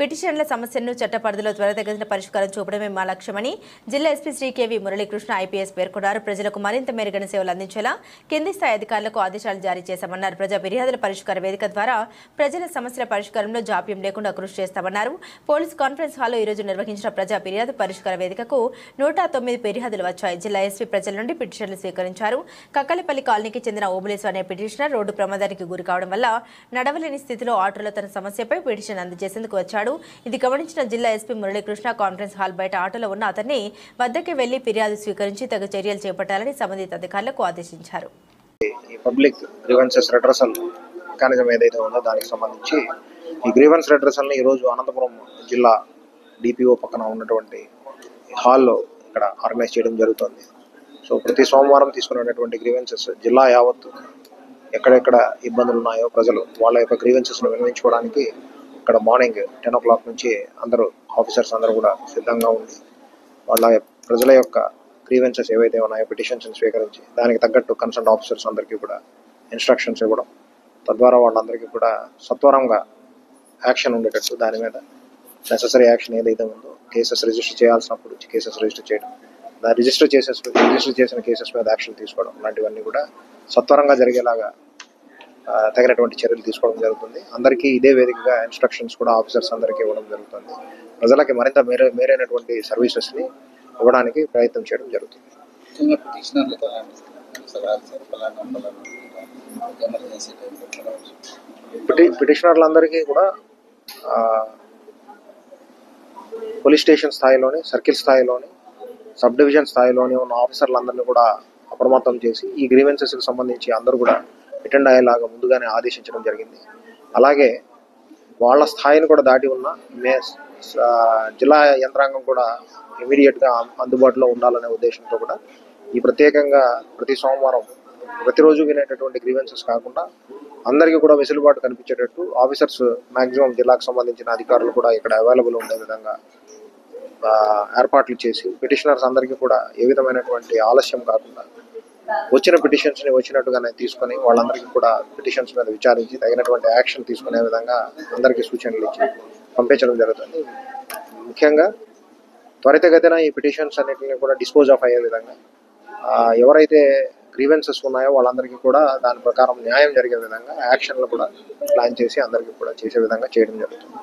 పిటిషన్ల సమస్యలను చట్టపరిధిలో త్వరితగతిన పరిష్కారం చూపడమే మా లక్ష్యమని జిల్లా ఎస్పీ శ్రీ కెవి మురళీకృష్ణ ఐపీఎస్ పేర్కొన్నారు. ప్రజలకు మరింత మెరుగైన సేవలు అందించేలా కింది స్థాయి అధికారులకు ఆదేశాలు జారీ చేశామన్నారు. ప్రజా ఫిర్యాదుల పరిష్కార వేదిక ద్వారా ప్రజల సమస్యల పరిష్కారంలో జాప్యం లేకుండా కృషి చేస్తామన్నారు. పోలీస్ కాన్ఫరెన్స్ హాల్లో ఈరోజు నిర్వహించిన ప్రజా ఫిర్యాదు పరిష్కార వేదికకు 109 ఫిర్యాదులు వచ్చాయి. జిల్లా ఎస్పీ ప్రజల నుండి పిటిషన్లు స్వీకరించారు. కక్కలపల్లి కాలనీకి చెందిన ఓబులేసు అనే పిటిషనర్ రోడ్డు ప్రమాదానికి గురి కావడం వల్ల నడవలేని స్థితిలో ఆటోలో తన సమస్యపై పిటిషన్ అందజేసేందుకు వచ్చాడు. ఇది గమనించిన జిల్లా ఎస్పీ మురళీకృష్ణ కాన్ఫరెన్స్ హాల్ బయట ఆటోలో ఉన్న అతన్ని వద్దకి వెళ్లి ఫిర్యాదు స్వీకరించి తగు చర్యలు చేపట్టాలని సంబంధిత అధికారులకు ఆదేశించారు. పబ్లిక్ గ్రీవెన్సెస్ రెడ్రెసల్ మెకానిజం ఏదైతే ఉందో దానికి సంబంధించి ఈ గ్రీవెన్స్ రెడ్రెసల్ని ఈరోజు అనంతపురం జిల్లా డిపిఓ పక్కన ఉన్నటువంటి హాల్లో ఇక్కడ ఆర్గనైజ్ చేయడం జరుగుతుంది. సో ప్రతి సోమవారం తీసుకునేటువంటి గ్రీవెన్సెస్ జిల్లా యావత్తు ఎక్కడెక్కడ ఇబ్బందులు ఉన్నాయో ప్రజలు వాళ్ళ యొక్క గ్రీవెన్సెస్ను వినియోగించుకోవడానికి ఇక్కడ మార్నింగ్ 10 o'clock నుంచి అందరూ ఆఫీసర్స్ అందరూ కూడా సిద్ధంగా ఉంది. వాళ్ళ ప్రజల యొక్క గ్రీవెన్సెస్ ఏవైతే ఉన్నాయో పిటిషన్స్ స్వీకరించి దానికి తగ్గట్టు కన్సర్న్ ఆఫీసర్స్ అందరికీ కూడా ఇన్స్ట్రక్షన్స్ ఇవ్వడం, తద్వారా వాళ్ళందరికీ కూడా సత్వరంగా యాక్షన్ ఉండేటట్టు దాని మీద నెససరీ యాక్షన్ ఏదైతే ఉందో కేసెస్ రిజిస్టర్ చేయాల్సినప్పుడు కేసెస్ రిజిస్టర్ చేయడం, దాన్ని రిజిస్టర్ చేసిన కేసెస్ మీద యాక్షన్ తీసుకోవడం లాంటివన్నీ కూడా సత్వరంగా జరిగేలాగా తగినటువంటి చర్యలు తీసుకోవడం జరుగుతుంది. అందరికీ ఇదే వేదికగా ఇన్స్ట్రక్షన్స్ కూడా ఆఫీసర్స్ అందరికీ ఇవ్వడం జరుగుతుంది. ప్రజలకి మరింత మేరైనటువంటి సర్వీసెస్ని ఇవ్వడానికి ప్రయత్నం చేయడం జరుగుతుంది. పిటిషనర్లందరికీ కూడా పోలీస్ స్టేషన్ స్థాయిలోని, సర్కిల్ స్థాయిలోని, సబ్ డివిజన్ స్థాయిలోని ఉన్న ఆఫీసర్లందరినీ కూడా అప్రమత్తం చేసి ఈ గ్రీవెన్సెస్కి సంబంధించి అందరూ కూడా అటెండ్ అయ్యేలాగా ముందుగానే ఆదేశించడం జరిగింది. అలాగే వాళ్ళ స్థాయిని కూడా దాటి ఉన్న జిల్లా యంత్రాంగం కూడా ఇమీడియట్గా అందుబాటులో ఉండాలనే ఉద్దేశంతో కూడా ఈ ప్రత్యేకంగా ప్రతి సోమవారం ప్రతిరోజు వినేటటువంటి గ్రీవెన్సెస్ కాకుండా అందరికీ కూడా వెసులుబాటు కనిపించేటట్టు ఆఫీసర్స్ మ్యాక్సిమం జిల్లాకు సంబంధించిన అధికారులు కూడా ఇక్కడ అవైలబుల్ ఉండే విధంగా ఏర్పాట్లు చేసి పిటిషనర్స్ అందరికీ కూడా ఏ విధమైనటువంటి ఆలస్యం కాకుండా వచ్చిన పిటిషన్స్ని వచ్చినట్టుగానే తీసుకొని వాళ్ళందరికీ కూడా పిటిషన్స్ మీద విచారించి తగినటువంటి యాక్షన్ తీసుకునే విధంగా అందరికీ సూచనలు ఇచ్చి పంపించడం జరుగుతుంది. ముఖ్యంగా త్వరితగతిన ఈ పిటిషన్స్ అన్నింటినీ కూడా డిస్పోజ్ ఆఫ్ అయ్యే విధంగా ఎవరైతే గ్రీవెన్సెస్ ఉన్నాయో వాళ్ళందరికీ కూడా దాని ప్రకారం న్యాయం జరిగే విధంగా యాక్షన్లు కూడా ప్లాన్ చేసి అందరికీ కూడా చేసే విధంగా చేయడం జరుగుతుంది.